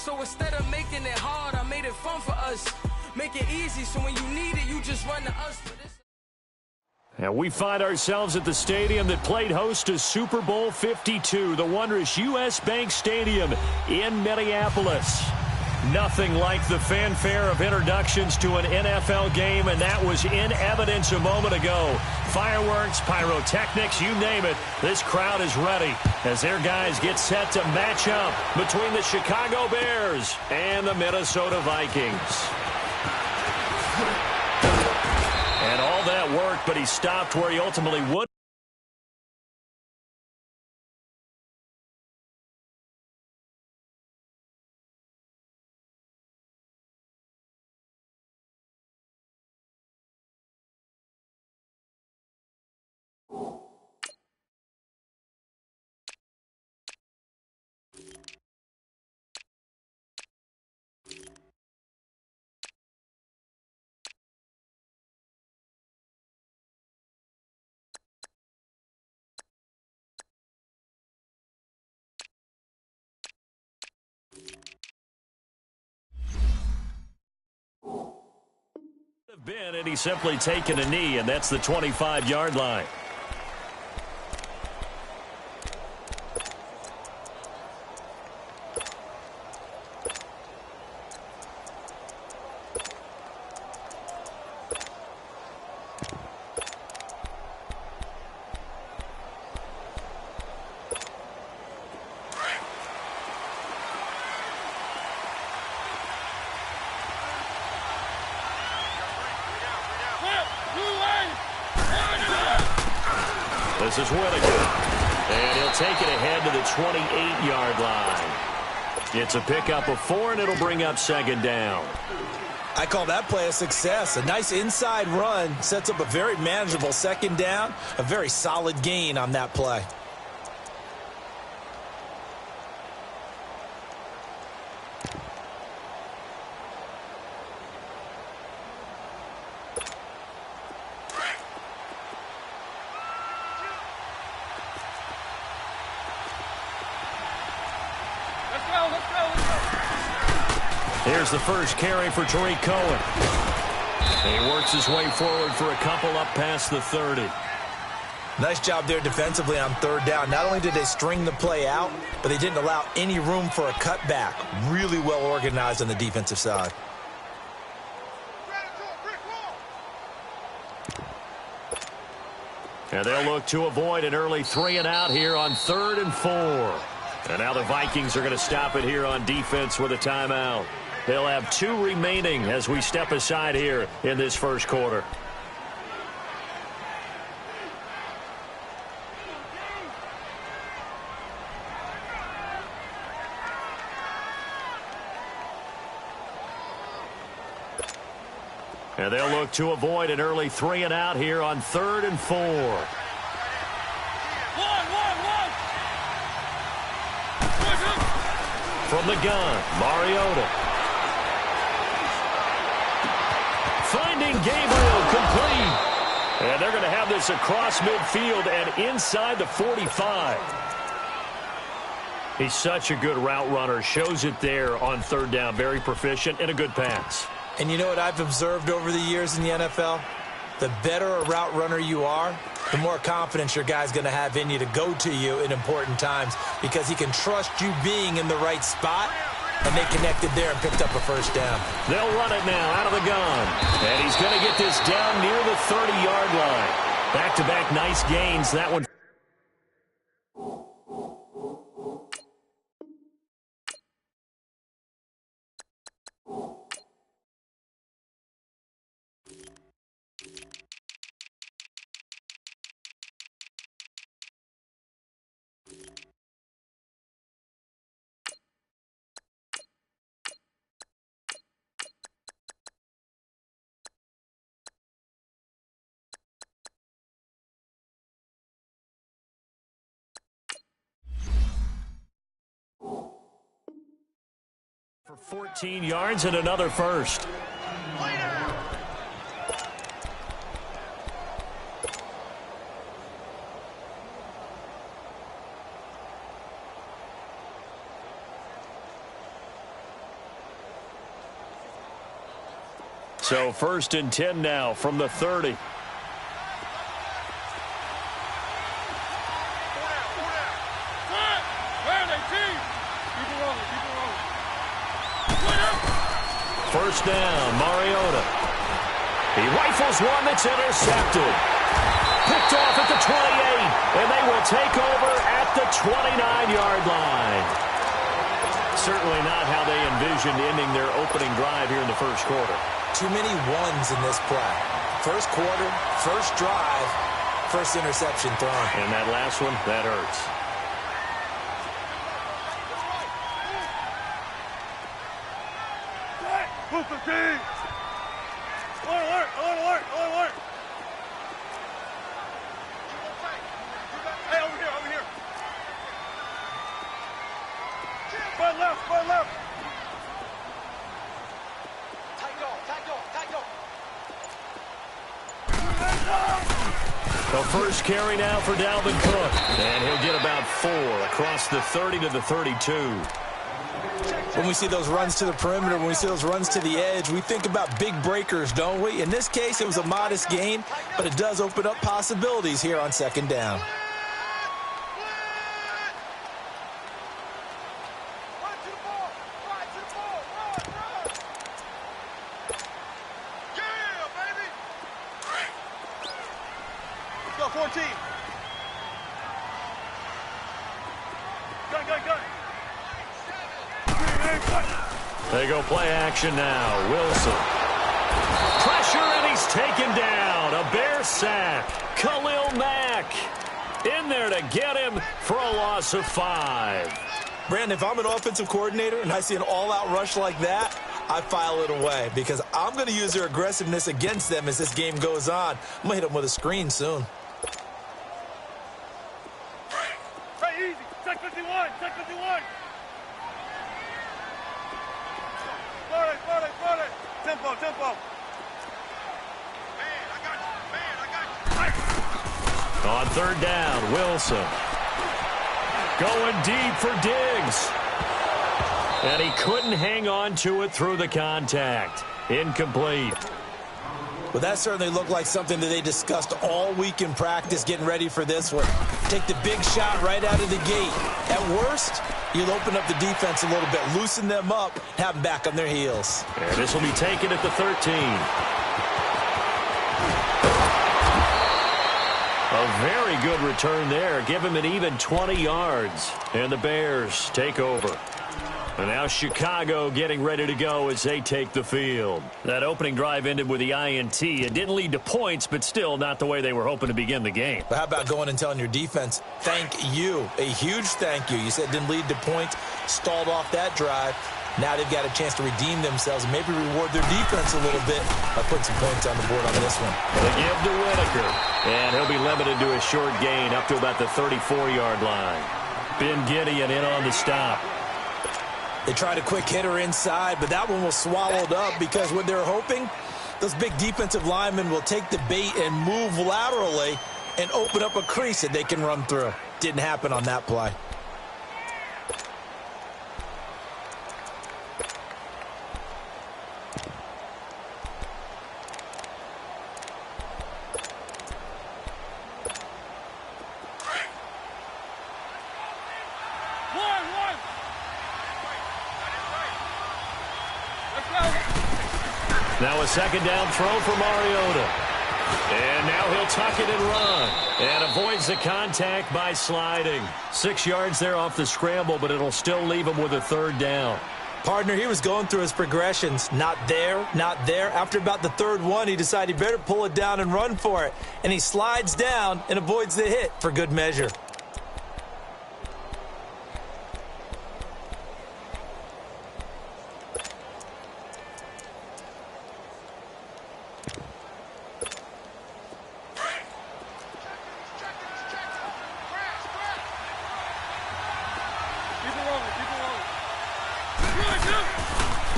So instead of making it hard, I made it fun for us. Make it easy, so when you need it, you just run to us. And we find ourselves at the stadium that played host to Super Bowl 52, the wondrous U.S. Bank Stadium in Minneapolis. Nothing like the fanfare of introductions to an NFL game, and that was in evidence a moment ago. Fireworks, pyrotechnics, you name it, this crowd is ready as their guys get set to match up between the Chicago Bears and the Minnesota Vikings. And all that worked, but he stopped where he ultimately would. Been, and he's simply taken a knee, and that's the 25-yard line. This is Whittaker, and he'll take it ahead to the 28-yard line. It's a pickup of 4, and it'll bring up second down. I call that play a success. A nice inside run sets up a very manageable second down, a very solid gain on that play. Here's the first carry for Tariq Cohen. And he works his way forward for a couple up past the 30. Nice job there defensively on third down. Not only did they string the play out, but they didn't allow any room for a cutback. Really well organized on the defensive side. And they'll look to avoid an early 3 and out here on 3rd and 4. And now the Vikings are going to stop it here on defense with a timeout. They'll have 2 remaining as we step aside here in this first quarter. And they'll look to avoid an early 3 and out here on 3rd and 4. From the gun, Mariota. Finding Gabriel, complete. And they're going to have this across midfield and inside the 45. He's such a good route runner. Shows it there on 3rd down. Very proficient and a good pass. And you know what I've observed over the years in the NFL? The better a route runner you are, the more confidence your guy's going to have in you to go to you in important times because he can trust you being in the right spot. And they connected there and picked up a first down. They'll run it now out of the gun. And he's going to get this down near the 30-yard line. Back-to-back nice gains. That one. For 14 yards and another first. So 1st and 10 now from the 30. First down, Mariota. He rifles one that's intercepted. Picked off at the 28, and they will take over at the 29-yard line. Certainly not how they envisioned ending their opening drive here in the first quarter. Too many ones in this play. First quarter, first drive, first interception thrown. And that last one, that hurts. The first carry now for Dalvin Cook. And he'll get about 4 across the 30 to the 32. When we see those runs to the perimeter, when we see those runs to the edge, we think about big breakers, don't we? In this case, it was a modest gain, but it does open up possibilities here on 2nd down. They go play action now. Wilson. Pressure, and he's taken down. A Bear sack. Khalil Mack in there to get him for a loss of 5. Brandon, if I'm an offensive coordinator and I see an all-out rush like that, I file it away because I'm going to use their aggressiveness against them as this game goes on. I'm going to hit them with a screen soon. Hey, easy. Check 51. Check 51. Slow it. Tempo. Man, I got you. On 3rd down, Wilson. Going deep for Diggs. And he couldn't hang on to it through the contact. Incomplete. Well, that certainly looked like something that they discussed all week in practice getting ready for this one. Take the big shot right out of the gate. At worst, you'll open up the defense a little bit, loosen them up, have them back on their heels. And this will be taken at the 13. A very good return there. Give him an even 20 yards. And the Bears take over. And now Chicago getting ready to go as they take the field. That opening drive ended with the INT. It didn't lead to points, but still not the way they were hoping to begin the game. But how about going and telling your defense, thank you, a huge thank you. You said it didn't lead to points, stalled off that drive. Now they've got a chance to redeem themselves and maybe reward their defense a little bit by putting some points on the board on this one. They give to Whitaker, and he'll be limited to a short gain up to about the 34-yard line. Ben Gideon in on the stop. They tried a quick hitter inside, but that one was swallowed up because what they're hoping, those big defensive linemen will take the bait and move laterally and open up a crease that they can run through. Didn't happen on that play. Now a 2nd down throw for Mariota. And now he'll tuck it and run. And avoids the contact by sliding. 6 yards there off the scramble, but it'll still leave him with a 3rd down. Partner, he was going through his progressions. Not there, not there. After about the 3rd one, he decided he better pull it down and run for it. And he slides down and avoids the hit for good measure.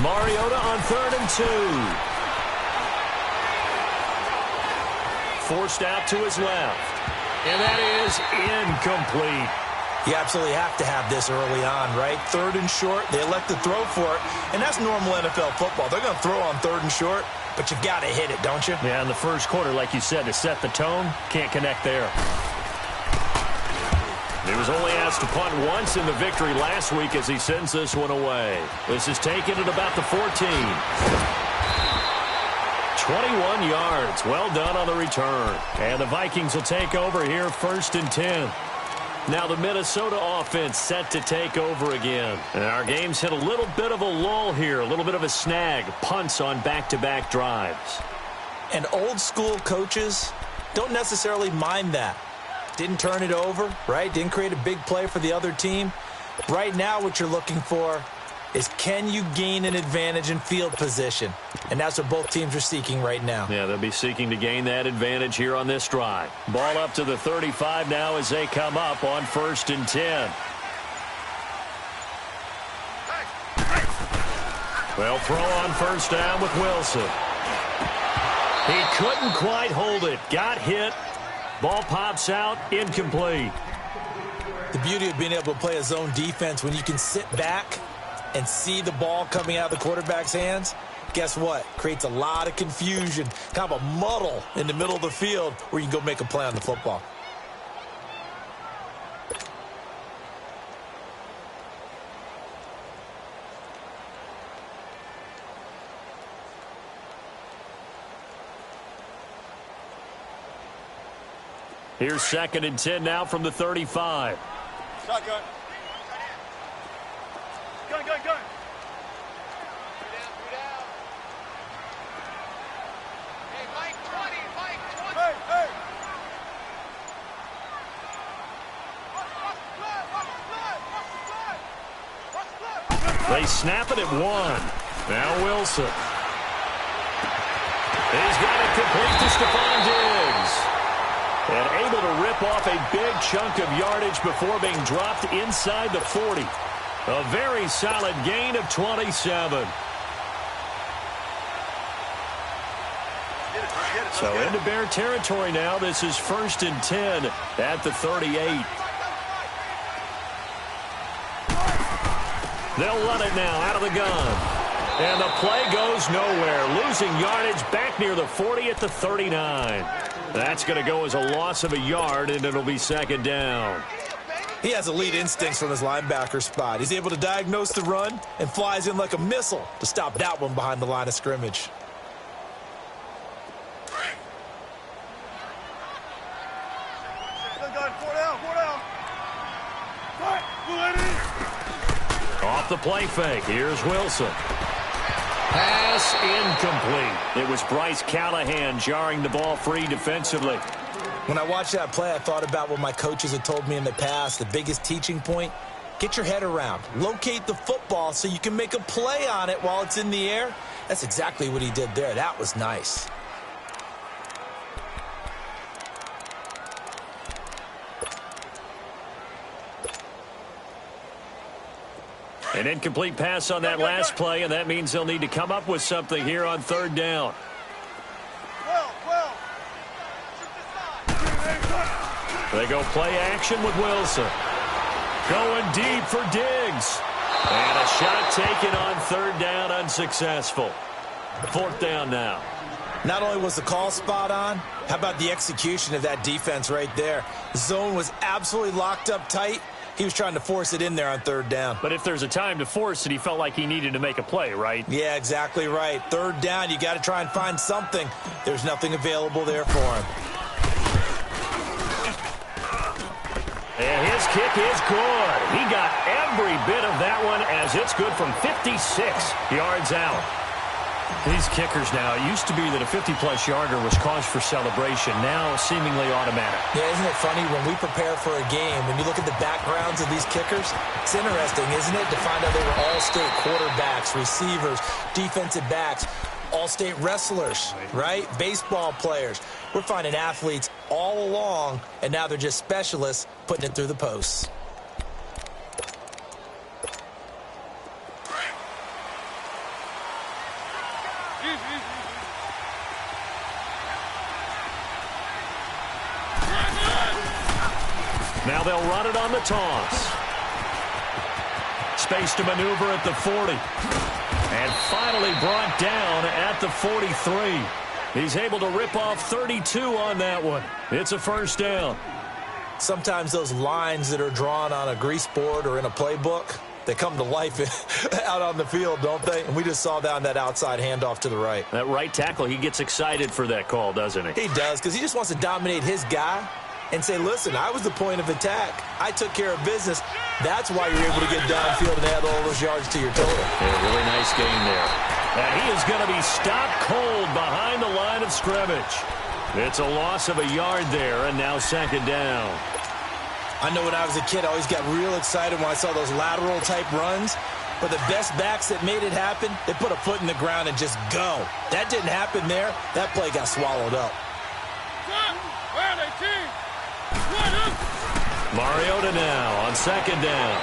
Mariota on 3rd and 2. Forced out to his left. And that is incomplete. You absolutely have to have this early on, right? 3rd and short, they elect to throw for it, and that's normal NFL football. They're going to throw on 3rd and short, but you got to hit it, don't you? Yeah, in the first quarter, like you said, to set the tone, can't connect there. He was only asked to punt once in the victory last week as he sends this one away. This is taken at about the 14. 21 yards. Well done on the return. And the Vikings will take over here 1st and 10. Now the Minnesota offense set to take over again. And our game's hit a little bit of a lull here, a little bit of a snag. Punts on back-to-back drives. And old-school coaches don't necessarily mind that. Didn't turn it over, right? Didn't create a big play for the other team. Right now what you're looking for is, can you gain an advantage in field position? And that's what both teams are seeking right now. Yeah, they'll be seeking to gain that advantage here on this drive. Ball up to the 35 now as they come up on 1st and 10. They'll throw on 1st down with Wilson. He couldn't quite hold it. Got hit. Ball pops out, incomplete. The beauty of being able to play a zone defense when you can sit back and see the ball coming out of the quarterback's hands, guess what? Creates a lot of confusion, kind of a muddle in the middle of the field where you can go make a play on the football. Here's 2nd and 10 now from the 35. Shotgun. Gun. Hey, Mike 20. Hey. They snap it at 1. Now Wilson. He's got it complete to Stephon Diggs. And able to rip off a big chunk of yardage before being dropped inside the 40. A very solid gain of 27. So into Bear territory now. This is 1st and 10 at the 38. They'll run it now out of the gun. And the play goes nowhere. Losing yardage back near the 40 at the 39. That's going to go as a loss of a yard, and it'll be 2nd down. He has elite instincts from his linebacker spot. He's able to diagnose the run and flies in like a missile to stop that one behind the line of scrimmage. Off the play fake. Here's Wilson. Pass incomplete. It was Bryce Callahan jarring the ball free defensively. When I watched that play, I thought about what my coaches had told me in the past. The biggest teaching point, get your head around. Locate the football so you can make a play on it while it's in the air. That's exactly what he did there. That was nice. An incomplete pass on that last play, and that means they'll need to come up with something here on 3rd down. They go play action with Wilson. Going deep for Diggs. And a shot taken on 3rd down, unsuccessful. 4th down now. Not only was the call spot on, how about the execution of that defense right there? The zone was absolutely locked up tight. He was trying to force it in there on 3rd down. But if there's a time to force it, he felt like he needed to make a play, right? Yeah, exactly right. 3rd down, you got to try and find something. There's nothing available there for him. And his kick is good. He got every bit of that one as it's good from 56 yards out. These kickers now, it used to be that a 50-plus yarder was cause for celebration. Now seemingly automatic. Yeah, isn't it funny when we prepare for a game, when you look at the backgrounds of these kickers, it's interesting, isn't it, to find out they were all-state quarterbacks, receivers, defensive backs, all-state wrestlers, right? Baseball players. We're finding athletes all along, and now they're just specialists putting it through the posts. Now they'll run it on the toss. Space to maneuver at the 40. And finally brought down at the 43. He's able to rip off 32 on that one. It's a first down. Sometimes those lines that are drawn on a grease board or in a playbook, they come to life out on the field, don't they? And we just saw that on that outside handoff to the right. That right tackle, he gets excited for that call, doesn't he? He does, because he just wants to dominate his guy and say, listen, I was the point of attack. I took care of business. That's why you're able to get downfield and add all those yards to your total. Yeah, really nice game there. And he is going to be stopped cold behind the line of scrimmage. It's a loss of a yard there, and now second down. I know when I was a kid, I always got real excited when I saw those lateral-type runs. But the best backs that made it happen, they put a foot in the ground and just go. That didn't happen there. That play got swallowed up. Mariota now on second down.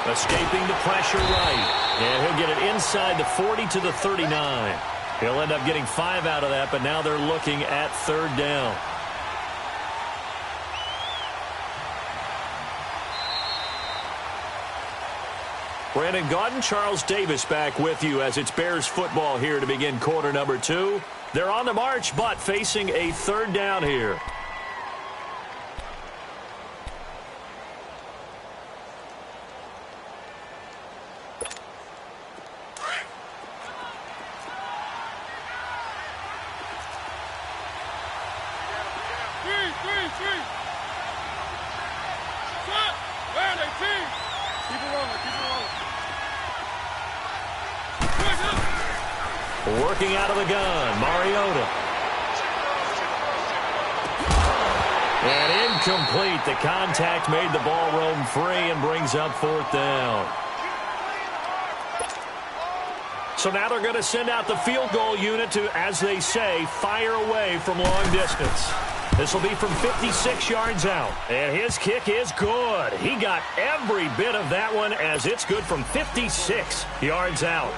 Escaping the pressure right. And he'll get it inside the 40 to the 39. He'll end up getting 5 out of that, but now they're looking at third down. Brandon Gaudin, Charles Davis back with you as it's Bears football here to begin quarter number 2. They're on the march, but facing a third down here. Working out of the gun, Mariota. And incomplete. The contact made the ball roam free and brings up fourth down. So now they're going to send out the field goal unit to, as they say, fire away from long distance. This will be from 56 yards out. And his kick is good. He got every bit of that one as it's good from 56 yards out.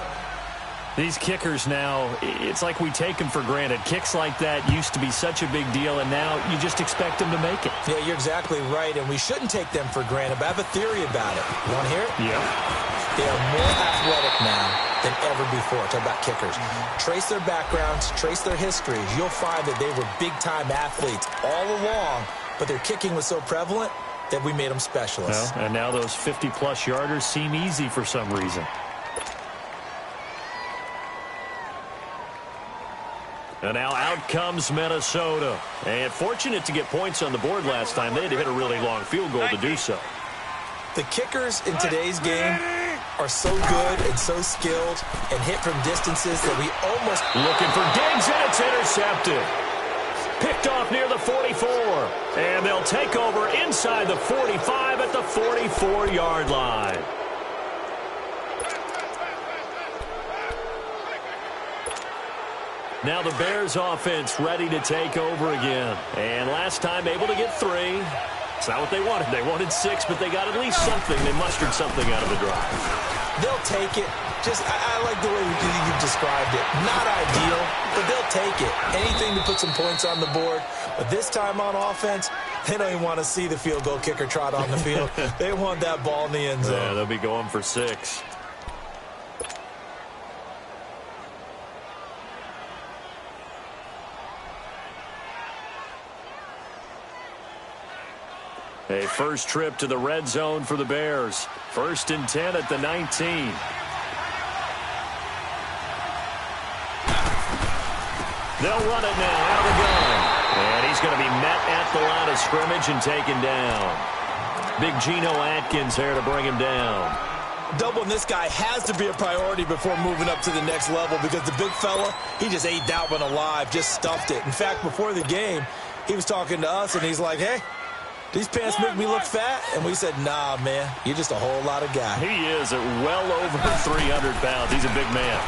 These kickers now, it's like we take them for granted. Kicks like that used to be such a big deal, and now you just expect them to make it. Yeah, you're exactly right, and we shouldn't take them for granted, but I have a theory about it. You want to hear it? Yeah. They are more athletic now than ever before. Talk about kickers. Trace their backgrounds, trace their histories. You'll find that they were big-time athletes all along, but their kicking was so prevalent that we made them specialists. Well, and now those 50-plus yarders seem easy for some reason. And now out comes Minnesota. And fortunate to get points on the board last time. They had to hit a really long field goal to do so. The kickers in today's game are so good and so skilled and hit from distances that we almost... Looking for Diggs, and it's intercepted. Picked off near the 44. And they'll take over inside the 45 at the 44-yard line. Now the Bears offense ready to take over again. And last time able to get 3. It's not what they wanted. They wanted 6, but they got at least something. They mustered something out of the drive. They'll take it. I like the way you described it. Not ideal, but they'll take it. Anything to put some points on the board. But this time on offense, they don't even want to see the field goal kicker trot on the field. They want that ball in the end zone. Yeah, they'll be going for 6. A first trip to the red zone for the Bears. 1st and 10 at the 19. They'll run it now out of the gun. And he's going to be met at the line of scrimmage and taken down. Big Geno Atkins there to bring him down. Doubling this guy has to be a priority before moving up to the next level because the big fella, he just ate that one alive, just stuffed it. In fact, before the game, he was talking to us, and he's like, hey, these pants make me look fat? And we said, nah, man, you're just a whole lot of guy. He is at well over 300 pounds. He's a big man.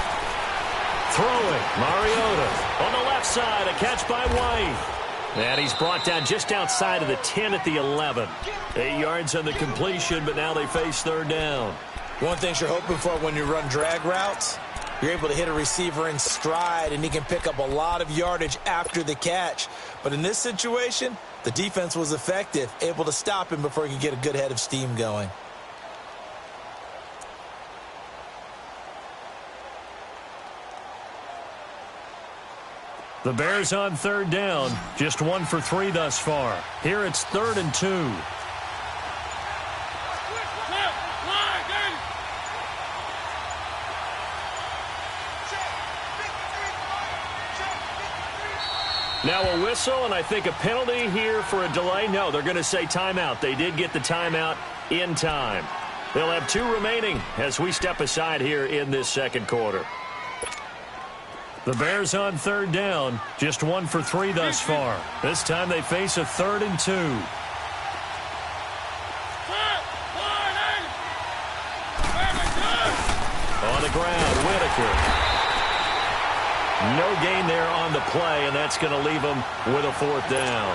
Throwing, Mariota on the left side, a catch by White. And he's brought down just outside of the 10 at the 11. 8 yards on the completion, but now they face third down. One thing you're hoping for when you run drag routes, You're able to hit a receiver in stride, and he can pick up a lot of yardage after the catch. But in this situation, the defense was effective, able to stop him before he could get a good head of steam going. The Bears on third down, just 1 for 3 thus far. Here it's 3rd and 2. Now a whistle, and I think a penalty here for a delay. No, they're going to say timeout. They did get the timeout in time. They'll have 2 remaining as we step aside here in this second quarter. The Bears on third down, just 1 for 3 thus far. This time they face a 3rd and 2. On the ground, Whitaker. No gain there on the play, and that's going to leave him with a 4th down.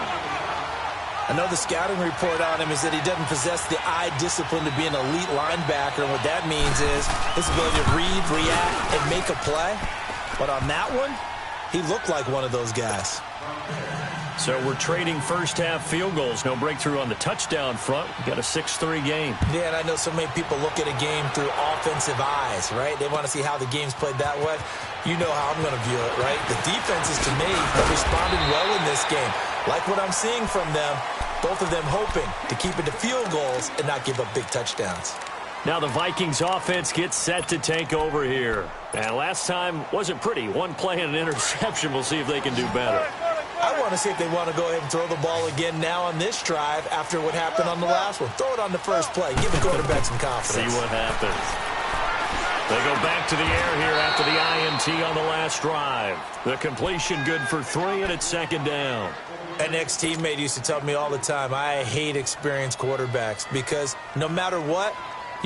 I know the scouting report on him is that he doesn't possess the eye discipline to be an elite linebacker, and what that means is his ability to read, react, and make a play. But on that one, he looked like one of those guys. So we're trading first-half field goals. No breakthrough on the touchdown front. We've got a 6-3 game. Yeah, and I know so many people look at a game through offensive eyes, right? They want to see how the game's played that way. You know how I'm going to view it, right? The defenses, to me, have responded well in this game. Like what I'm seeing from them, both of them hoping to keep it to field goals and not give up big touchdowns. Now the Vikings offense gets set to take over here. And last time wasn't pretty. 1 play and an interception. We'll see if they can do better. I want to see if they want to go ahead and throw the ball again now on this drive after what happened on the last one. Throw it on the first play. Give the quarterback some confidence. See what happens. They go back to the air here after the INT on the last drive. The completion good for 3, and it's 2nd down. An ex-teammate used to tell me all the time, I hate experienced quarterbacks because no matter what,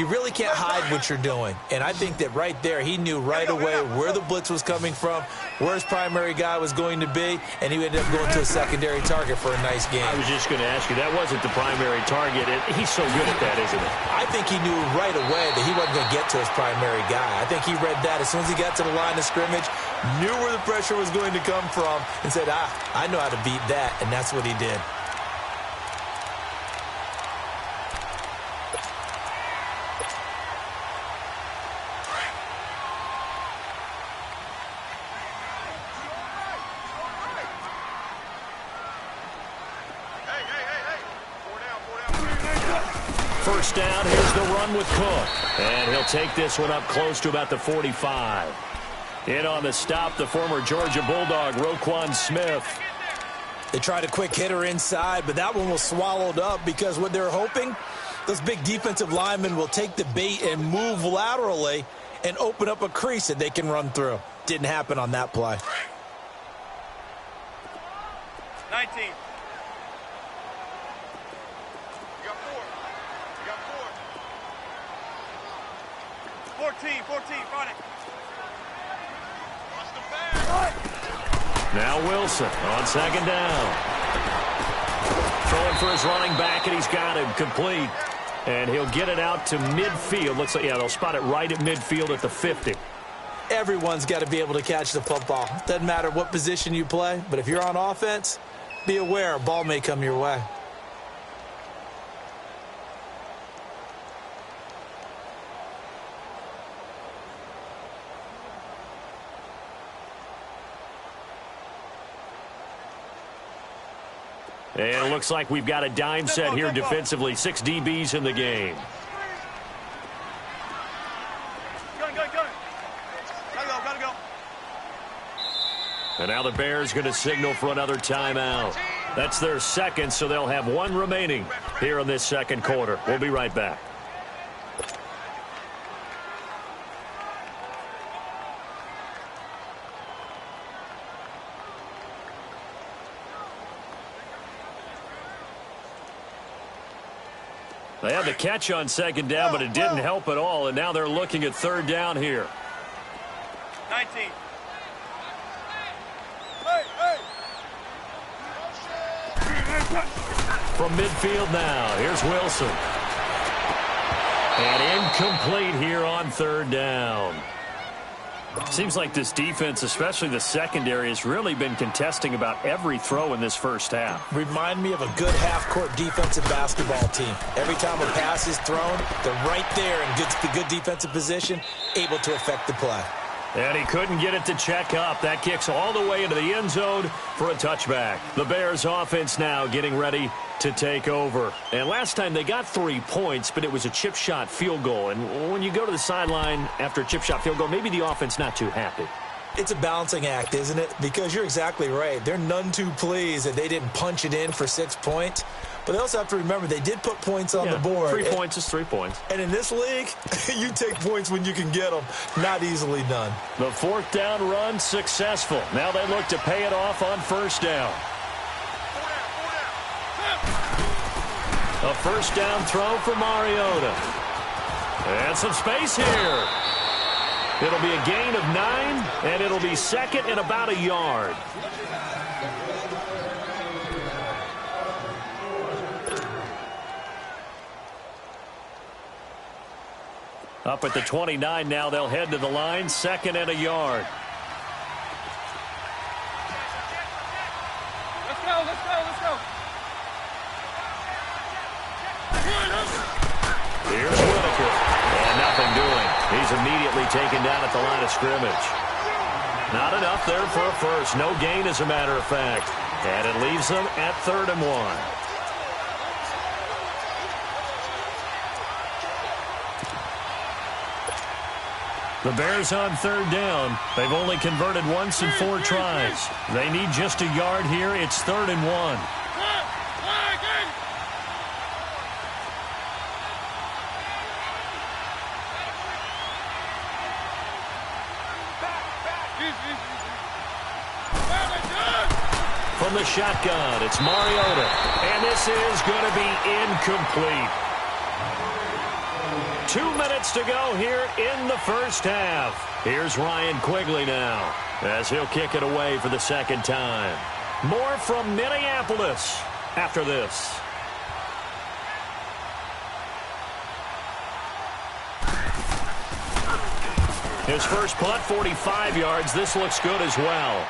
you really can't hide what you're doing. And I think that right there, he knew right away where the blitz was coming from, where his primary guy was going to be, and he ended up going to a secondary target for a nice game. I was just going to ask you, that wasn't the primary target. He's so good at that, isn't he? I think he knew right away that he wasn't going to get to his primary guy. I think he read that as soon as he got to the line of scrimmage, knew where the pressure was going to come from, and said, I know how to beat that, and that's what he did. First down, here's the run with Cook. And he'll take this one up close to about the 45. In on the stop, the former Georgia Bulldog, Roquan Smith. They tried a quick hitter inside, but that one was swallowed up because what they're hoping, those big defensive linemen will take the bait and move laterally and open up a crease that they can run through. Didn't happen on that play. 19. 14, front it. Now Wilson on 2nd down. Throwing for his running back, and he's got him complete. And he'll get it out to midfield. Looks like, yeah, they'll spot it right at midfield at the 50. Everyone's got to be able to catch the football. Doesn't matter what position you play, but if you're on offense, be aware a ball may come your way. And it looks like we've got a dime set here defensively. 6 DBs in the game. Gun. Gotta go. And now the Bears going to signal for another timeout. That's their second, so they'll have 1 remaining here in this second quarter. We'll be right back. They had the catch on 2nd down, but it didn't help at all, and now they're looking at 3rd down here. 19. From midfield now, here's Wilson. And incomplete here on 3rd down. Seems like this defense, especially the secondary, has really been contesting about every throw in this first half. Remind me of a good half-court defensive basketball team. Every time a pass is thrown, they're right there in good defensive position, able to affect the play. And he couldn't get it to check up. That kicks all the way into the end zone for a touchback. The Bears offense now getting ready to take over. And last time they got 3 points, but it was a chip shot field goal. And when you go to the sideline after a chip shot field goal, maybe the offense not too happy. It's a balancing act, isn't it? Because you're exactly right. They're none too pleased that they didn't punch it in for 6 points. But they also have to remember they did put points on the board. 3 points is 3 points. And in this league, you take points when you can get them. Not easily done. The 4th down run successful. Now they look to pay it off on 1st down. A 1st down throw for Mariota. And some space here. It'll be a gain of 9, and it'll be 2nd and about a yard. Up at the 29 now, they'll head to the line, 2nd and a yard. Let's go, let's go, let's go. Here's Whitaker. And nothing doing. He's immediately taken down at the line of scrimmage. Not enough there for a first. No gain, as a matter of fact. And it leaves them at 3rd and 1. The Bears on 3rd down. They've only converted once in 4 tries. They need just a yard here. It's 3rd and 1. From the shotgun, it's Mariota. And this is going to be incomplete. 2 minutes to go here in the first half. Here's Ryan Quigley now as he'll kick it away for the 2nd time. More from Minneapolis after this. His first punt, 45 yards. This looks good as well.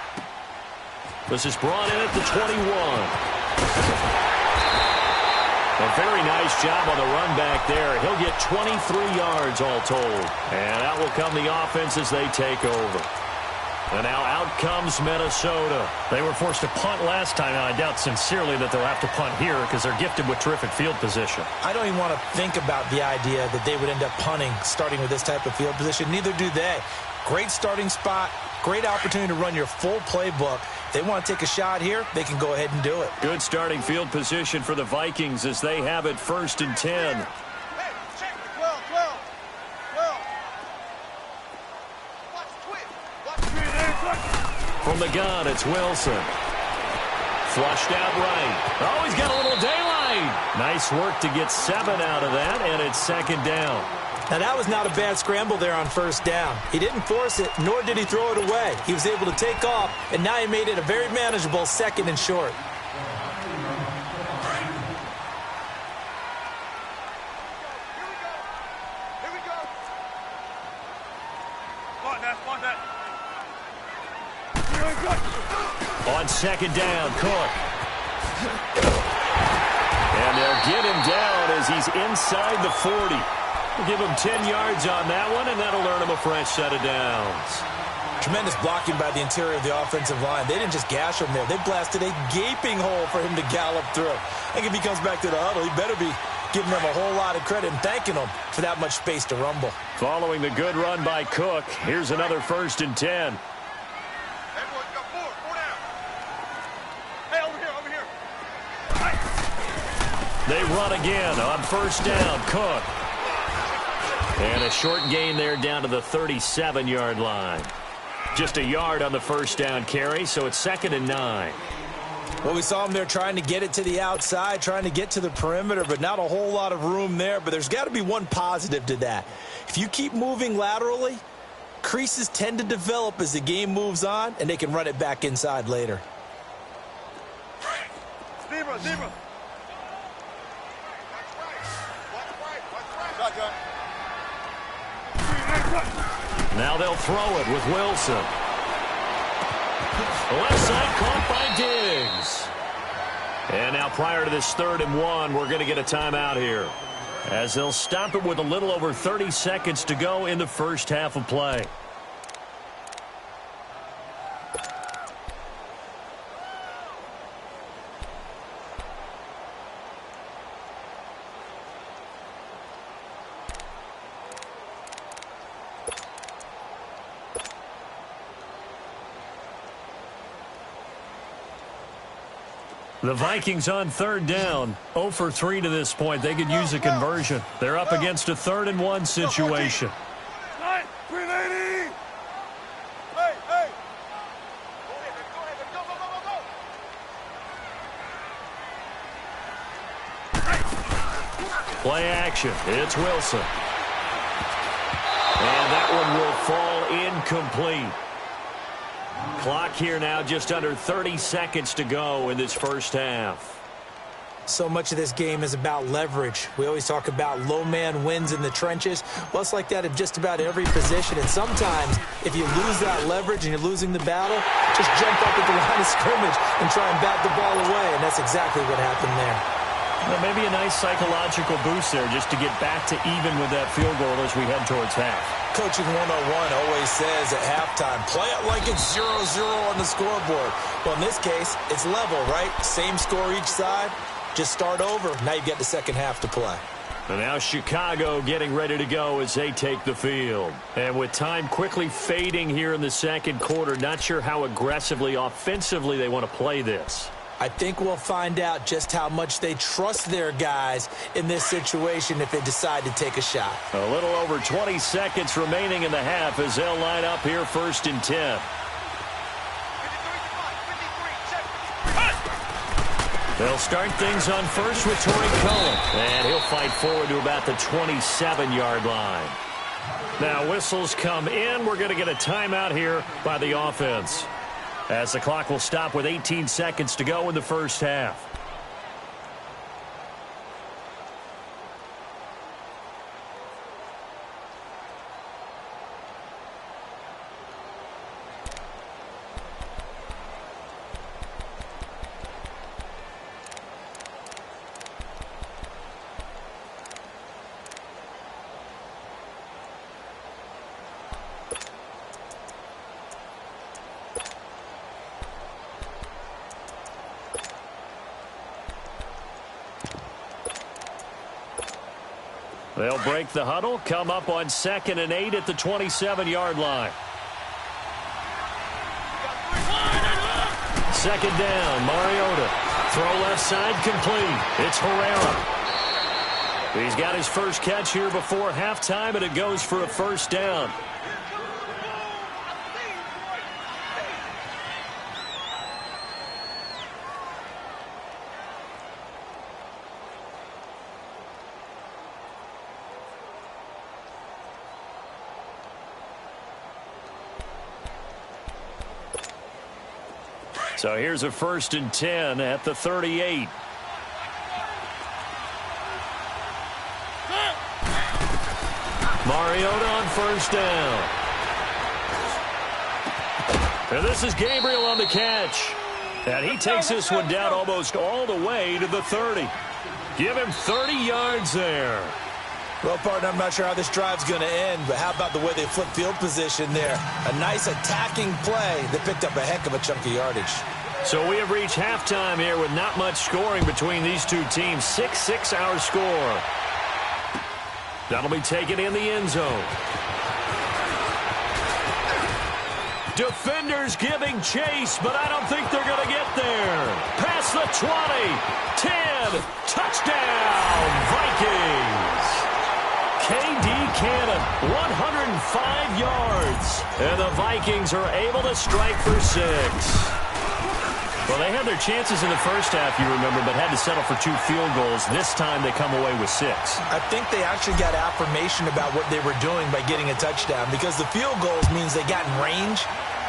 This is brought in at the 21. A very nice job on the run back there. He'll get 23 yards all told. And out will come the offense as they take over. And now out comes Minnesota. They were forced to punt last time, and I doubt sincerely that they'll have to punt here because they're gifted with terrific field position. I don't even want to think about the idea that they would end up punting starting with this type of field position. Neither do they. Great starting spot. Great opportunity to run your full playbook. They want to take a shot here, they can go ahead and do it. Good starting field position for the Vikings as they have it 1st and 10. Hey, check. 12. Watch twist. From the gun, it's Wilson. Flushed out right. Oh, he's got a little daylight. Nice work to get 7 out of that, and it's 2nd down. Now, that was not a bad scramble there on 1st down. He didn't force it, nor did he throw it away. He was able to take off, and now he made it a very manageable 2nd and short. Here we go. Spot that. On 2nd down, Cook. And they'll get him down as he's inside the 40. We'll give him 10 yards on that one, and that'll earn him a fresh set of downs. Tremendous blocking by the interior of the offensive line. They didn't just gash him there. They blasted a gaping hole for him to gallop through. I think if he comes back to the huddle, he better be giving them a whole lot of credit and thanking them for that much space to rumble. Following the good run by Cook, here's another 1st and 10. Everyone got 4 down. Hey, over here. They run again on 1st down, Cook. And a short gain there down to the 37-yard line. Just a yard on the 1st down carry, so it's 2nd and 9. Well, we saw him there trying to get it to the outside, trying to get to the perimeter, but not a whole lot of room there. But there's got to be one positive to that. If you keep moving laterally, creases tend to develop as the game moves on, and they can run it back inside later. Zebra. Watch right. Shotgun. Now they'll throw it with Wilson. Left side caught by Diggs. And now prior to this 3rd and 1, we're going to get a timeout here, as they'll stop it with a little over 30 seconds to go in the first half of play. The Vikings on 3rd down, 0 for 3 to this point. They could use a conversion. They're up against a 3rd and 1 situation. 380. Hey, hey. Go ahead, go, go, go, go, go. Play action. It's Wilson. And that one will fall incomplete. Clock here now just under 30 seconds to go in this first half. So much of this game is about leverage. We always talk about low man wins in the trenches. Well, it's like that in just about every position. And sometimes, if you lose that leverage and you're losing the battle, just jump up at the line of scrimmage and try and bat the ball away. And that's exactly what happened there. Well, maybe a nice psychological boost there just to get back to even with that field goal as we head towards half. Coaching 101 always says at halftime, play it like it's 0-0 on the scoreboard. Well, in this case, it's level, right? Same score each side. Just start over. Now you get the second half to play. And now Chicago getting ready to go as they take the field. And with time quickly fading here in the second quarter, not sure how aggressively, offensively they want to play this. I think we'll find out just how much they trust their guys in this situation if they decide to take a shot. A little over 20 seconds remaining in the half as they'll line up here 1st and 10. 53, They'll start things on first with Torrey Cohen. And he'll fight forward to about the 27-yard line. Now whistles come in. We're going to get a timeout here by the offense, as the clock will stop with 18 seconds to go in the first half. They'll break the huddle, come up on 2nd and 8 at the 27-yard line. 2nd down, Mariota. Throw left side complete. It's Herrera. He's got his first catch here before halftime, and it goes for a first down. So here's a 1st and 10 at the 38. Mariota on 1st down. And this is Gabriel on the catch. And he takes this one down almost all the way to the 30. Give him 30 yards there. Well, partner, I'm not sure how this drive's going to end, but how about the way they flip field position there? A nice attacking play that picked up a heck of a chunk of yardage. So we have reached halftime here with not much scoring between these two teams. 6-6 our score. That'll be taken in the end zone. Defenders giving chase, but I don't think they're going to get there. Past the 20, 10, touchdown, Vikings. K.D. Cannon, 105 yards. And the Vikings are able to strike for 6. Well, they had their chances in the first half, you remember, but had to settle for 2 field goals. This time they come away with 6. I think they actually got affirmation about what they were doing by getting a touchdown, because the field goals means they got in range.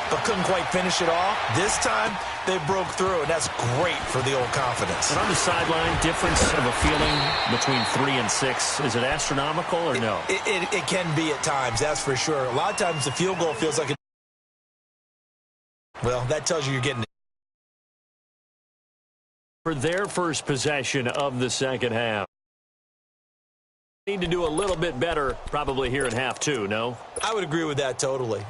but couldn't quite finish it off. This time, they broke through, and that's great for the old confidence. And on the sideline, difference of a feeling between 3 and 6, is it astronomical or no? It can be at times, that's for sure. A lot of times the field goal feels like well, that tells you you're getting it. For their first possession of the second half. Need to do a little bit better probably here in half 2, no? I would agree with that totally.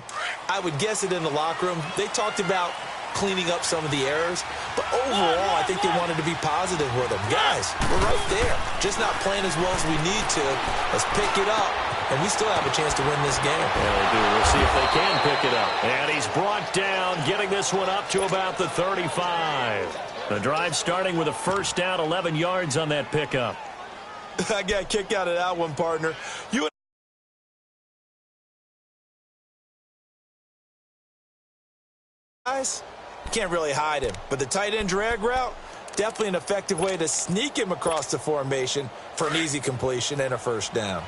I would guess it in the locker room. They talked about cleaning up some of the errors, but overall I think they wanted to be positive with them. Guys, we're right there. Just not playing as well as we need to. Let's pick it up, and we still have a chance to win this game. Yeah, they do. We'll see if they can pick it up. And he's brought down, getting this one up to about the 35. The drive starting with a first down, 11 yards on that pickup. I got kicked out of that one, partner. You guys can't really hide him, but the tight end drag route, definitely an effective way to sneak him across the formation for an easy completion and a first down.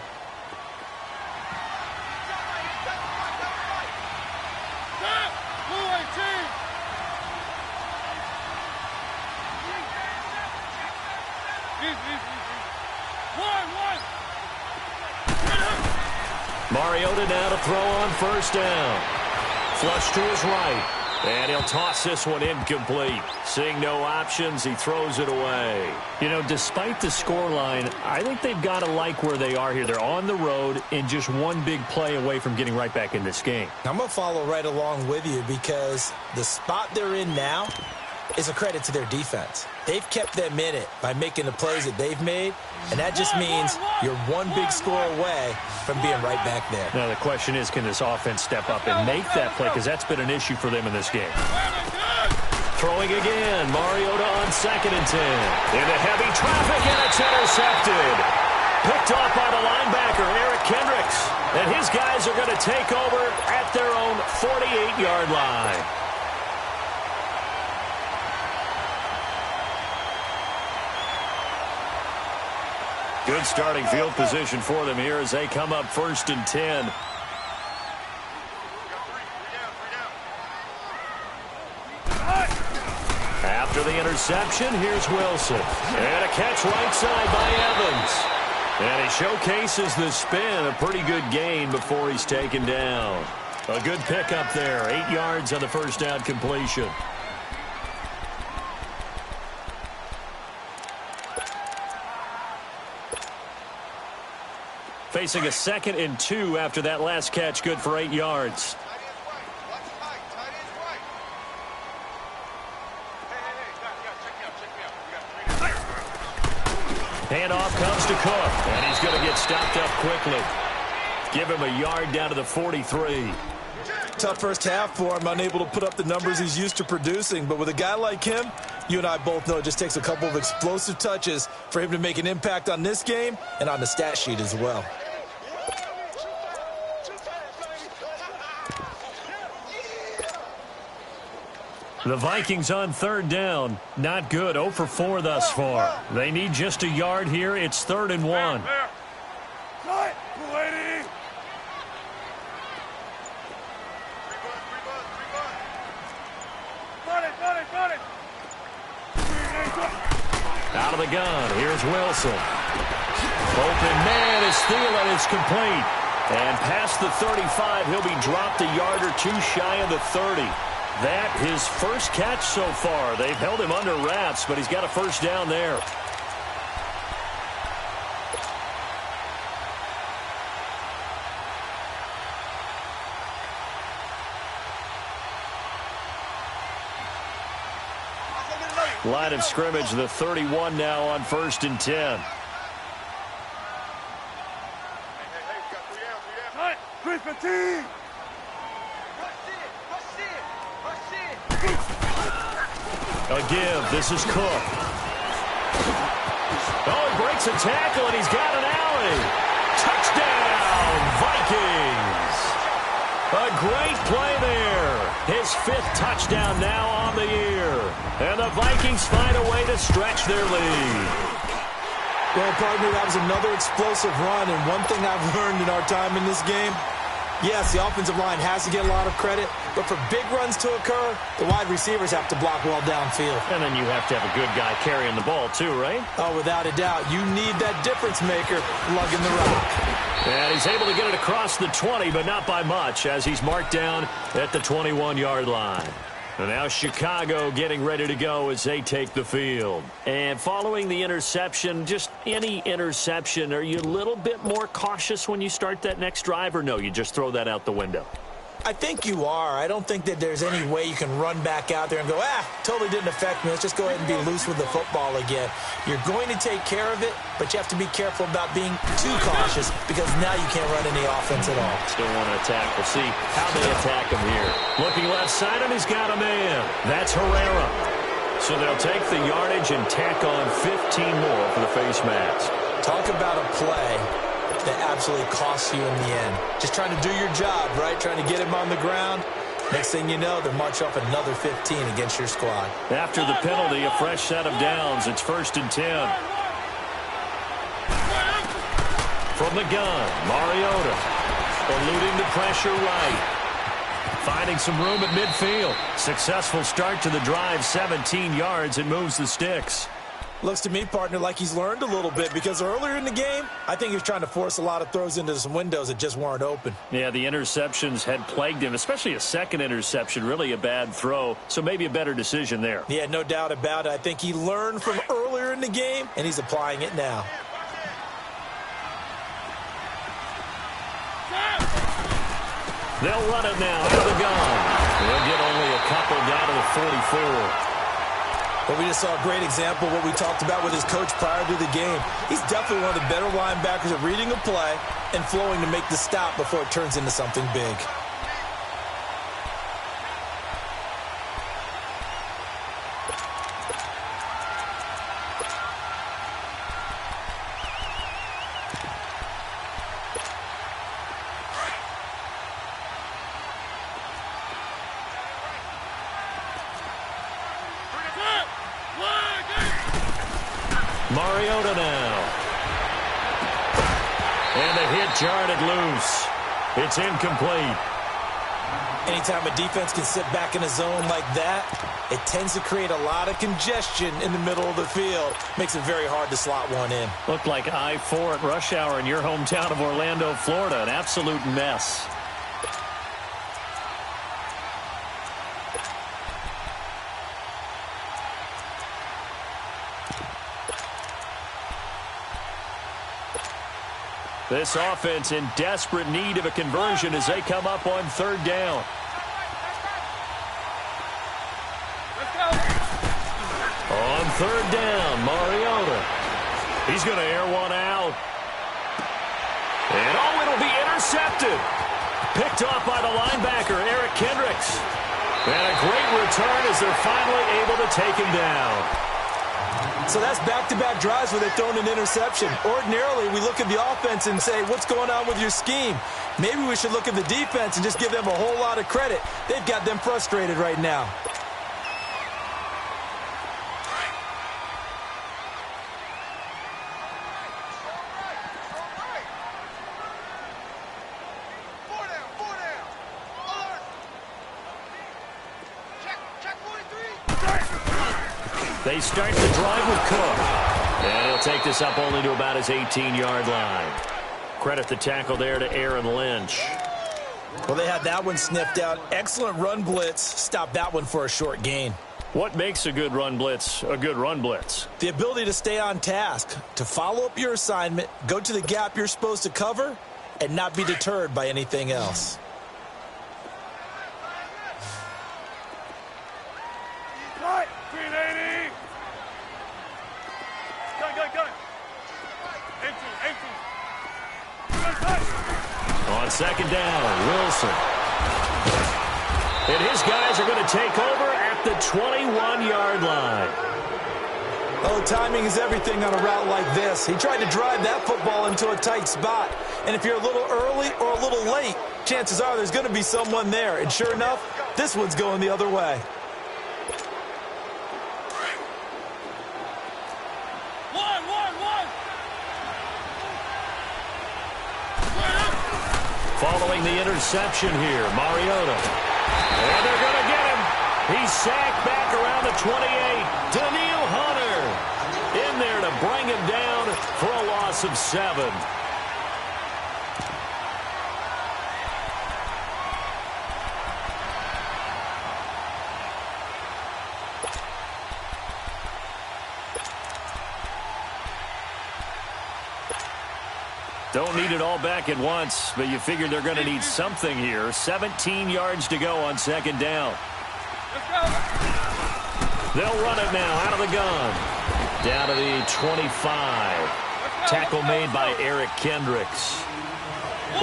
Mariota now to throw on first down. Flush to his right. And he'll toss this one incomplete. Seeing no options, he throws it away. You know, despite the scoreline, I think they've got to like where they are here. They're on the road and just one big play away from getting right back in this game. I'm going to follow right along with you because the spot they're in now is a credit to their defense. They've kept them in it by making the plays that they've made, and that just means you're one big score away from being right back there. Now the question is, can this offense step up and make that play, because that's been an issue for them in this game. Throwing again, Mariota on 2nd and 10. Into heavy traffic, and it's intercepted. Picked off by the linebacker, Eric Kendricks. And his guys are going to take over at their own 48-yard line. Good starting field position for them here as they come up 1st and 10. After the interception, here's Wilson. And a catch right side by Evans. And he showcases the spin, a pretty good gain before he's taken down. A good pickup there, 8 yards on the first down completion. Facing a 2nd and 2 after that last catch, good for 8 yards. Handoff comes to Cook, and he's going to get stopped up quickly. Give him a yard down to the 43. Tough first half for him, unable to put up the numbers he's used to producing. But with a guy like him, you and I both know it just takes a couple of explosive touches for him to make an impact on this game and on the stat sheet as well. The Vikings on 3rd down. Not good. 0 for 4 thus far. They need just a yard here. It's 3rd and 1. Out of the gun. Here's Wilson. Open man is Thielen. It's complete. And past the 35, he'll be dropped a yard or two shy of the 30. That his first catch so far. They've held him under wraps, but he's got a first down there. Line of scrimmage, the 31 now on 1st and 10. A give. This is Cook. Oh, he breaks a tackle, and he's got an alley. Touchdown, Vikings. A great play there. His 5th touchdown now on the year. And the Vikings find a way to stretch their lead. Well, partner, that was another explosive run. And one thing I've learned in our time in this game, Yes, the offensive line has to get a lot of credit, but for big runs to occur, the wide receivers have to block well downfield. And then you have to have a good guy carrying the ball too, right? Oh, without a doubt. You need that difference maker lugging the rock. And he's able to get it across the 20, but not by much, as he's marked down at the 21-yard line. And now Chicago getting ready to go as they take the field. And following the interception, just any interception, are you a little bit more cautious when you start that next drive, or no, you just throw that out the window? I think you are. I don't think that there's any way you can run back out there and go, totally didn't affect me. Let's just go ahead and be loose with the football again. You're going to take care of it, but you have to be careful about being too cautious because now you can't run any offense at all. Still want to attack. We'll see how they attack him here. Looking left side, and he's got a man. That's Herrera. So they'll take the yardage and tack on 15 more for the face mask. Talk about a play that absolutely costs you in the end. Just trying to do your job, right? Trying to get him on the ground. Next thing you know, they're marching off another 15 against your squad. After the penalty, a fresh set of downs. It's 1st and 10. From the gun, Mariota. Eluding the pressure right. Finding some room at midfield. Successful start to the drive, 17 yards, and moves the sticks. Looks to me, partner, like he's learned a little bit because earlier in the game, I think he was trying to force a lot of throws into some windows that just weren't open. Yeah, the interceptions had plagued him, especially a second interception, really a bad throw, so maybe a better decision there. Yeah, no doubt about it. I think he learned from earlier in the game, and he's applying it now. They'll run it now out of the gun. They'll get only a couple down to the 44. But we just saw a great example of what we talked about with his coach prior to the game. He's definitely one of the better linebackers at reading a play and flowing to make the stop before it turns into something big. Mariota now. And the hit jarred it loose. It's incomplete. Anytime a defense can sit back in a zone like that, it tends to create a lot of congestion in the middle of the field. Makes it very hard to slot one in. Looked like I-4 at rush hour in your hometown of Orlando, Florida. An absolute mess. This offense in desperate need of a conversion as they come up on 3rd down. On 3rd down, Mariota. He's going to air one out. And it'll be intercepted. Picked off by the linebacker, Eric Kendricks. And a great return as they're finally able to take him down. So that's back-to-back drives where they've thrown an interception. Ordinarily, we look at the offense and say, what's going on with your scheme? Maybe we should look at the defense and just give them a whole lot of credit. They've got them frustrated right now. They start the drive with Cook. And he'll take this up only to about his 18-yard line. Credit the tackle there to Aaron Lynch. Well, they had that one sniffed out. Excellent run blitz. Stopped that one for a short gain. What makes a good run blitz a good run blitz? The ability to stay on task, to follow up your assignment, go to the gap you're supposed to cover, and not be deterred by anything else. Right, 380. Gun. 18. On 2nd down, Wilson. And his guys are going to take over at the 21-yard line. Oh, timing is everything on a route like this. He tried to drive that football into a tight spot. And if you're a little early or a little late, chances are there's going to be someone there. And sure enough, this one's going the other way. following the interception here. Mariota. And they're going to get him. He's sacked back around the 28. Danielle Hunter in there to bring him down for a loss of 7. Don't need it all back at once, but you figure they're going to need something here. 17 yards to go on second down. They'll run it now out of the gun. Down to the 25. Tackle made by Eric Kendricks.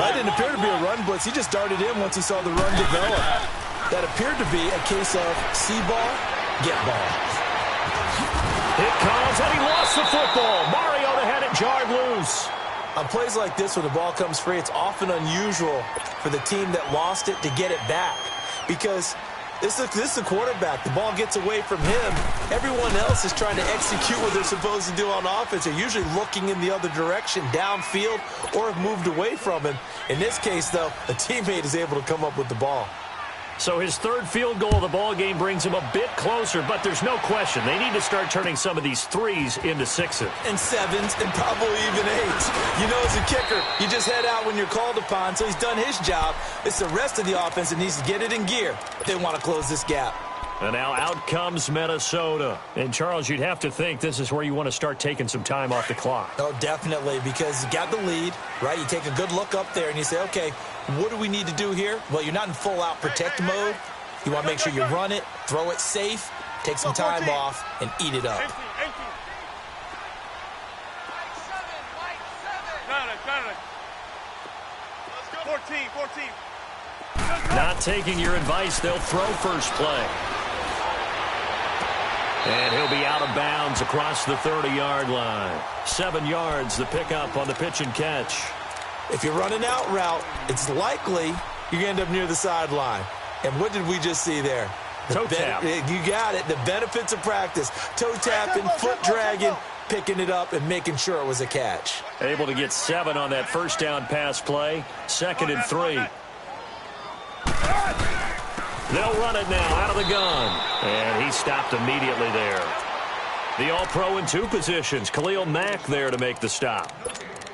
That didn't appear to be a run blitz. He just darted in once he saw the run develop. That appeared to be a case of see ball, get ball. It comes, and he lost the football. Mariota had it jarred loose. On plays like this where the ball comes free, it's often unusual for the team that lost it to get it back. Because this is the quarterback. The ball gets away from him. Everyone else is trying to execute what they're supposed to do on offense. They're usually looking in the other direction, downfield, or have moved away from him. In this case, though, a teammate is able to come up with the ball. So his third field goal of the ball game brings him a bit closer, but there's no question they need to start turning some of these threes into sixes. And sevens, and probably even eights. You know, as a kicker, you just head out when you're called upon, so he's done his job. It's the rest of the offense that needs to get it in gear if they want to close this gap. And now out comes Minnesota. And, Charles, you'd have to think this is where you want to start taking some time off the clock. Oh, definitely, because you got the lead, right? You take a good look up there and you say, okay, what do we need to do here? Well, you're not in full-out protect mode. You want to make sure you run it, throw it safe, take some time off, and eat it up. Got it. Let's go. 14. Not taking your advice, they'll throw first play. And he'll be out of bounds across the 30-yard line. 7 yards, the pickup on the pitch and catch. If you're running out route, it's likely you're going to end up near the sideline. And what did we just see there? Toe tap. You got it. The benefits of practice. Toe tapping, foot dragging, picking it up, and making sure it was a catch. Able to get 7 on that first down pass play. 2nd and 3. They'll run it now out of the gun. And he stopped immediately there. The All-Pro in 2 positions. Khalil Mack there to make the stop.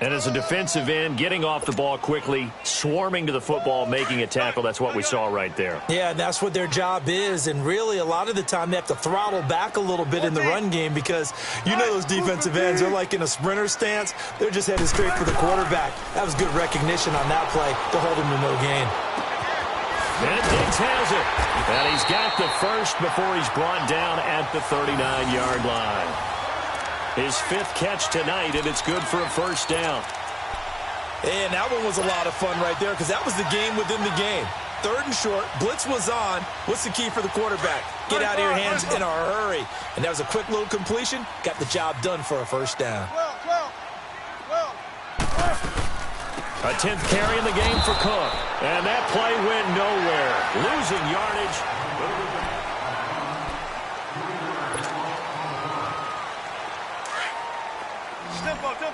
And as a defensive end, getting off the ball quickly, swarming to the football, making a tackle, that's what we saw right there. Yeah, and that's what their job is. And really, a lot of the time, they have to throttle back a little bit in the run game because you know those defensive ends, they're like in a sprinter stance. They're just headed straight for the quarterback. That was good recognition on that play to hold him to no gain. And Diggs has it. And he's got the first before he's brought down at the 39-yard line. His 5th catch tonight, and it's good for a first down. And that one was a lot of fun right there because that was the game within the game. 3rd and short, blitz was on. What's the key for the quarterback? Get out of your hands in a hurry. And that was a quick little completion. Got the job done for a first down. 12. A 10th carry in the game for Cook. And that play went nowhere. Losing yardage. Tempo. Let's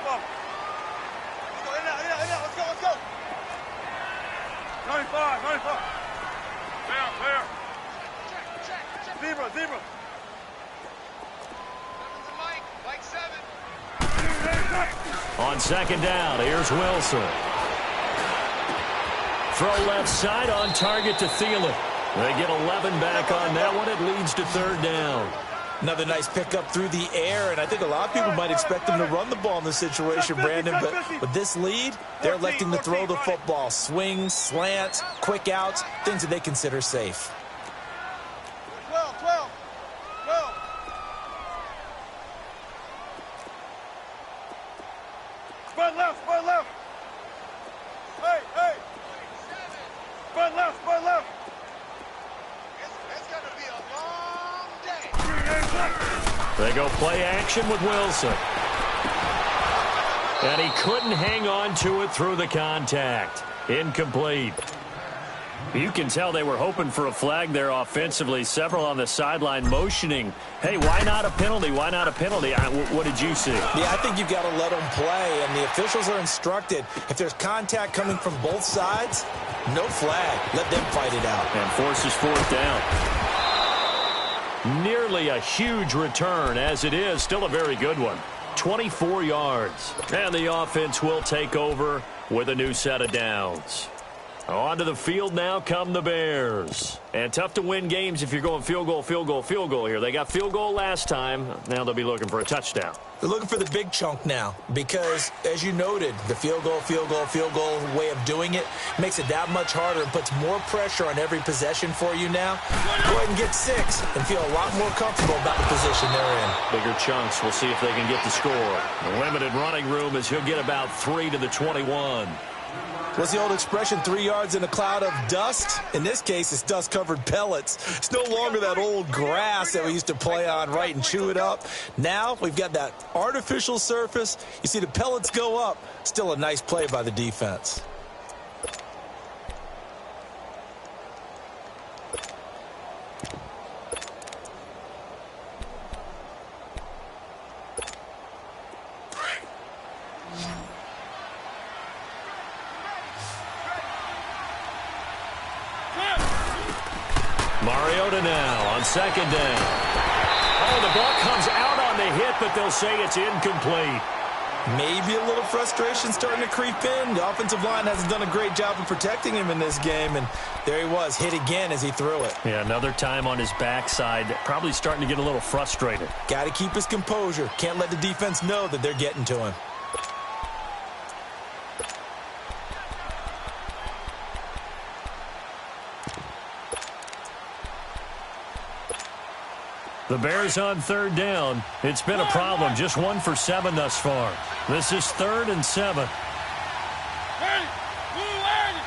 go. 95. Clear. Zebra. Mike 7. On second down, here's Wilson. Throw left side on target to Thielen. They get 11 back on that one. It leads to 3rd down. Another nice pickup through the air, and I think a lot of people might expect them to run the ball in this situation, Brandon, but with this lead, they're electing to throw the football. Swings, slants, quick outs, things that they consider safe. 12. Spread left. Hey. Spread left. It's going to be a long day. They go play action with Wilson. And he couldn't hang on to it through the contact. Incomplete. You can tell they were hoping for a flag there offensively. Several on the sideline motioning, hey, why not a penalty? Why not a penalty? What did you see? Yeah, I think you've got to let them play, and the officials are instructed. If there's contact coming from both sides, no flag. Let them fight it out. And forces fourth down. Nearly a huge return, as it is. Still a very good one. 24 yards. And the offense will take over with a new set of downs. Onto the field now come the Bears. And tough to win games if you're going field goal, field goal, field goal here. They got field goal last time. Now they'll be looking for a touchdown. They're looking for the big chunk now because, as you noted, the field goal way of doing it makes it that much harder and puts more pressure on every possession for you now. Go ahead and get 6 and feel a lot more comfortable about the position they're in. Bigger chunks. We'll see if they can get the score. The limited running room as he'll get about 3 to the 21. What's the old expression, 3 yards in a cloud of dust? In this case, it's dust-covered pellets. It's no longer that old grass that we used to play on, right, and chew it up. Now we've got that artificial surface. You see the pellets go up. Still a nice play by the defense. Mariota now on second down. Oh, the ball comes out on the hit, but they'll say it's incomplete. Maybe a little frustration starting to creep in. The offensive line hasn't done a great job of protecting him in this game, and there he was, hit again as he threw it. Yeah, another time on his backside, probably starting to get a little frustrated. Got to keep his composure. Can't let the defense know that they're getting to him. The Bears on third down. It's been a problem. Just 1 for 7 thus far. This is 3rd and 7. Ready. Move ready.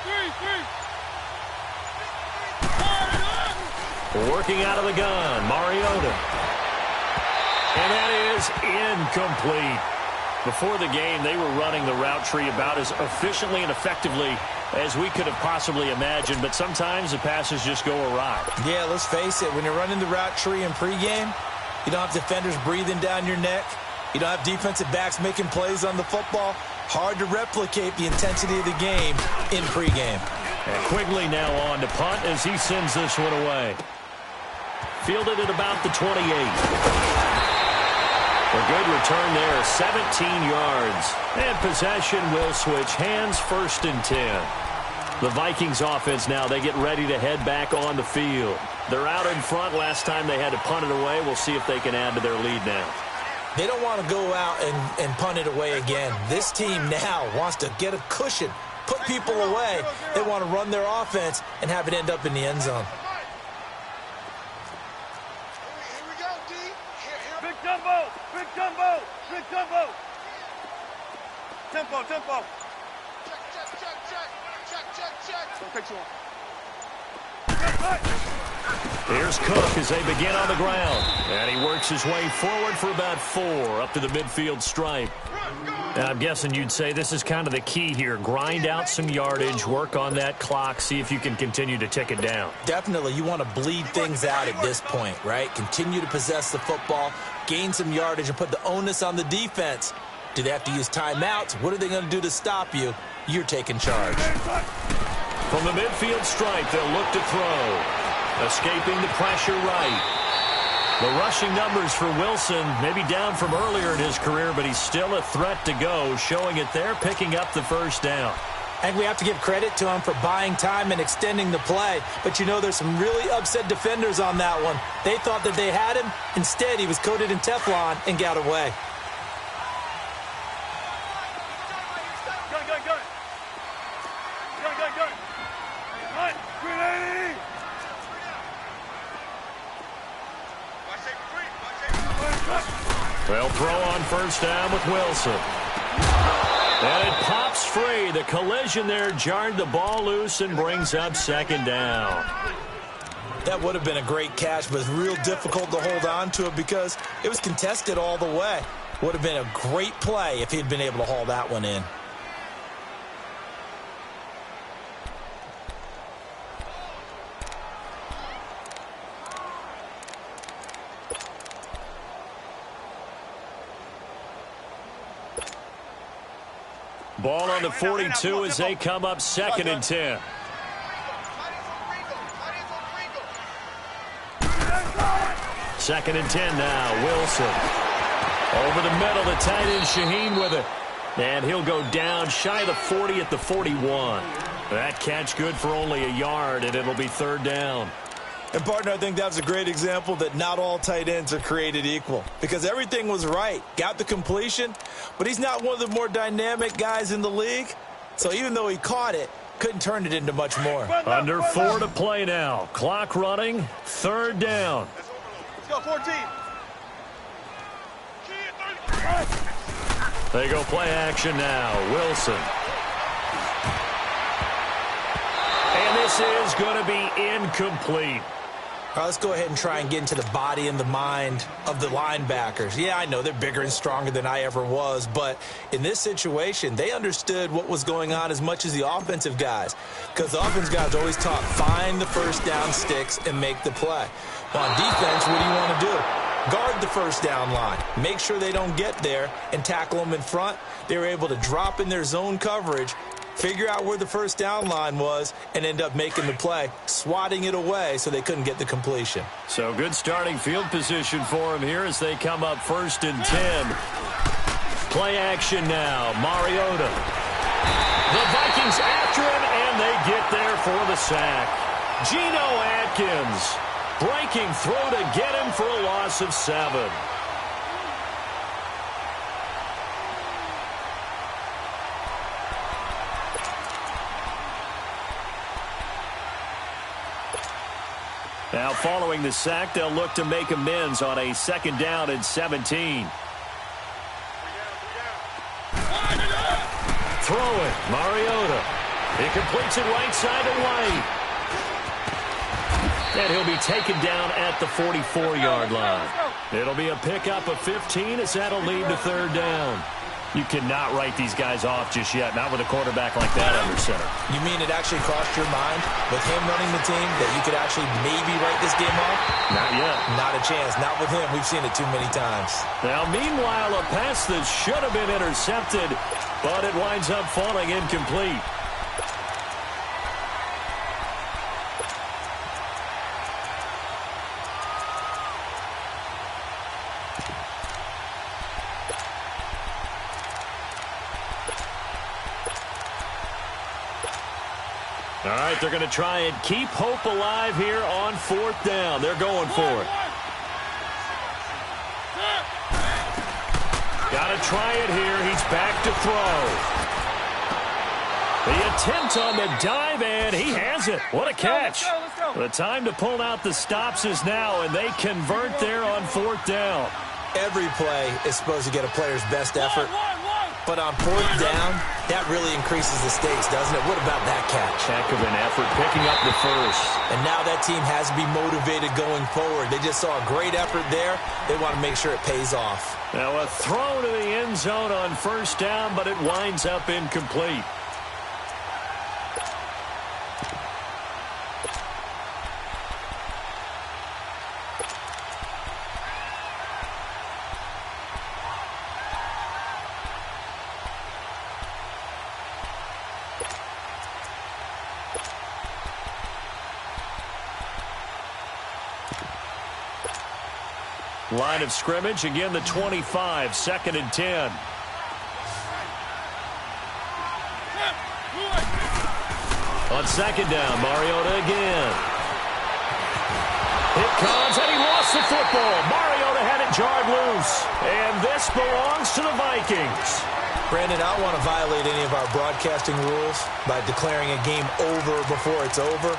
Three. Working out of the gun, Mariota. And that is incomplete. Before the game, they were running the route tree about as efficiently and effectively as we could have possibly imagined, but sometimes the passes just go awry. Yeah, let's face it. When you're running the route tree in pregame, you don't have defenders breathing down your neck. You don't have defensive backs making plays on the football. Hard to replicate the intensity of the game in pregame. And Quigley now on to punt as he sends this one away. Fielded at about the 28. A good return there, 17 yards. And possession will switch hands, 1st and 10. The Vikings offense now, they get ready to head back on the field. They're out in front. Last time they had to punt it away. We'll see if they can add to their lead now. They don't want to go out and punt it away again. This team now wants to get a cushion, put people away. They want to run their offense and have it end up in the end zone. Big jumbo. Big jumbo. Big jumbo. Tempo. Check. Don't take too long. Here's Cook as they begin on the ground. And he works his way forward for about 4 up to the midfield stripe. Now, I'm guessing you'd say this is kind of the key here. Grind out some yardage, work on that clock, see if you can continue to tick it down. Definitely, you want to bleed things out at this point, right? Continue to possess the football, gain some yardage, and put the onus on the defense. Do they have to use timeouts? What are they going to do to stop you? You're taking charge. From the midfield stripe, they'll look to throw. Escaping the pressure right. The rushing numbers for Wilson, maybe down from earlier in his career, but he's still a threat to go, showing it there, picking up the first down. And we have to give credit to him for buying time and extending the play. But, you know, there's some really upset defenders on that one. They thought that they had him. Instead, he was coated in Teflon and got away. Gun. Hunt. 380. They'll throw on first down with Wilson. And it pops free. The collision there jarred the ball loose and brings up second down. That would have been a great catch, but it's real difficult to hold on to it because it was contested all the way. Would have been a great play if he'd been able to haul that one in. Ball on the 42 as they come up 2nd and 10. Second and 10 now. Wilson. Over the middle, the tight end Shaheen with it. And he'll go down shy of the 40 at the 41. That catch good for only a yard, and it'll be 3rd down. And, partner, I think that's a great example that not all tight ends are created equal because everything was right. Got the completion, but he's not one of the more dynamic guys in the league. So even though he caught it, couldn't turn it into much more. Under 4 to play now. Clock running. 3rd down. Let's go, 14. They go play action now. Wilson. And this is going to be incomplete. All right, let's go ahead and try and get into the body and the mind of the linebackers. Yeah, I know they're bigger and stronger than I ever was, but in this situation, they understood what was going on as much as the offensive guys because the offensive guys always taught find the first down sticks and make the play. Well, on defense, what do you want to do? Guard the first down line. Make sure they don't get there and tackle them in front. They were able to drop in their zone coverage, figure out where the first down line was, and end up making the play, swatting it away so they couldn't get the completion. So good starting field position for him here as they come up 1st and 10. Play action now. Mariota. The Vikings after him, and they get there for the sack. Geno Atkins breaking through to get him for a loss of 7. Now, following the sack, they'll look to make amends on a 2nd down and 17. Throw it. Mariota. He completes it right side to White. And he'll be taken down at the 44-yard line. It'll be a pickup of 15 as that'll lead to 3rd down. You cannot write these guys off just yet, not with a quarterback like that under center. You mean it actually crossed your mind with him running the team that you could actually maybe write this game off? Not yet. Not a chance. Not with him. We've seen it too many times. Now, meanwhile, a pass that should have been intercepted, but it winds up falling incomplete. All right, they're going to try and keep hope alive here on 4th down. They're going for it. Got to try it here. He's back to throw. The attempt on the dive, and he has it. What a catch. Let's go. The time to pull out the stops is now, and they convert there on 4th down. Every play is supposed to get a player's best effort. But on 4th down, that really increases the stakes, doesn't it? What about that catch? Heck of an effort, picking up the first. And now that team has to be motivated going forward. They just saw a great effort there. They want to make sure it pays off. Now a throw to the end zone on 1st down, but it winds up incomplete. Line of scrimmage, again the 25, 2nd and 10. On 2nd down, Mariota again. It comes, and he lost the football. Mariota had it jarred loose, and this belongs to the Vikings. Brandon, I don't want to violate any of our broadcasting rules by declaring a game over before it's over,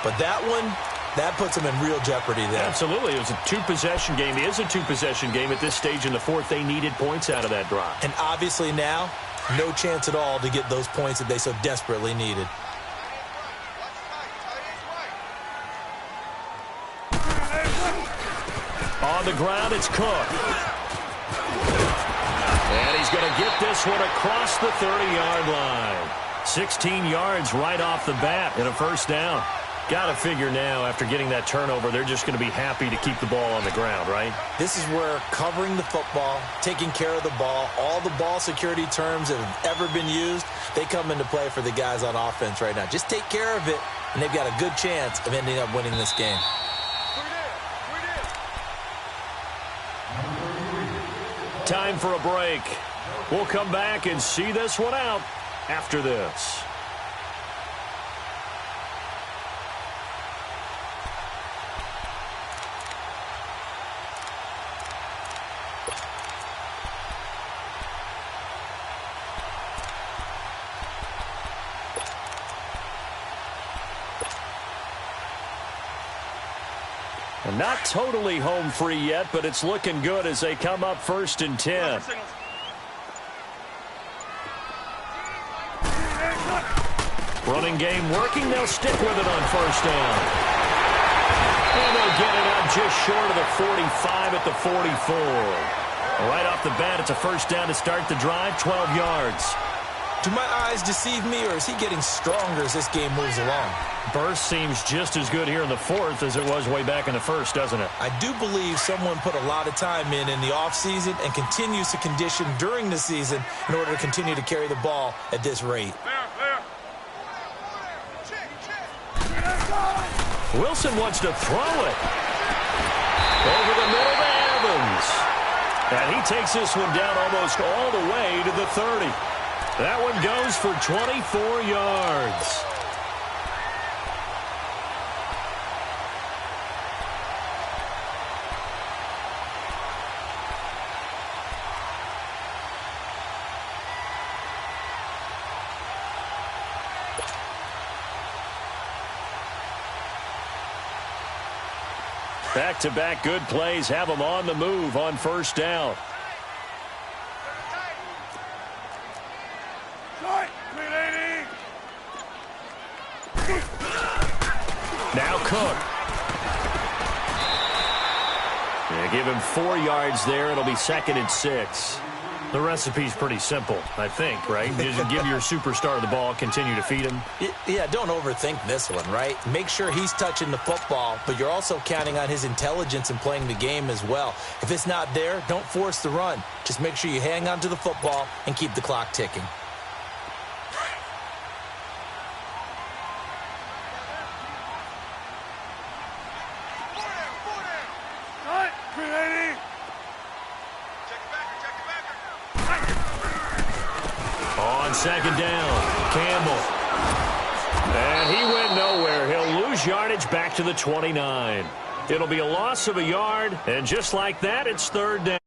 but that one, that puts them in real jeopardy there. Absolutely. It was a two-possession game. It is a two-possession game at this stage in the 4th. They needed points out of that drive. And obviously now, no chance at all to get those points that they so desperately needed. the ground, it's Cook. And he's going to get this one across the 30-yard line. 16 yards right off the bat and a first down. Got to figure now, after getting that turnover, they're just going to be happy to keep the ball on the ground, right? This is where covering the football, taking care of the ball, all the ball security terms that have ever been used, they come into play for the guys on offense right now. Just take care of it, and they've got a good chance of ending up winning this game. Time for a break. We'll come back and see this one out after this. Not totally home free yet, but it's looking good as they come up 1st and 10. Running game working. They'll stick with it on 1st down. And they'll get it up just short of the 45 at the 44. Right off the bat, it's a 1st down to start the drive, 12 yards. Do my eyes deceive me, or is he getting stronger as this game moves along? Burst seems just as good here in the 4th as it was way back in the 1st, doesn't it? I do believe someone put a lot of time in the offseason and continues to condition during the season in order to continue to carry the ball at this rate. Wilson wants to throw it. Over the middle to Evans. And he takes this one down almost all the way to the 30. That one goes for 24 yards. Back-to-back good plays have them on the move on 1st down. Now Cook. They give him 4 yards there. It'll be 2nd and 6. The recipe's pretty simple, I think, right? You just give your superstar the ball, continue to feed him. Yeah, don't overthink this one, right? Make sure he's touching the football, but you're also counting on his intelligence in playing the game as well. If it's not there, don't force the run. Just make sure you hang on to the football and keep the clock ticking. On 2nd down, Campbell. And he went nowhere. He'll lose yardage back to the 29. It'll be a loss of a yard, and just like that, it's 3rd down.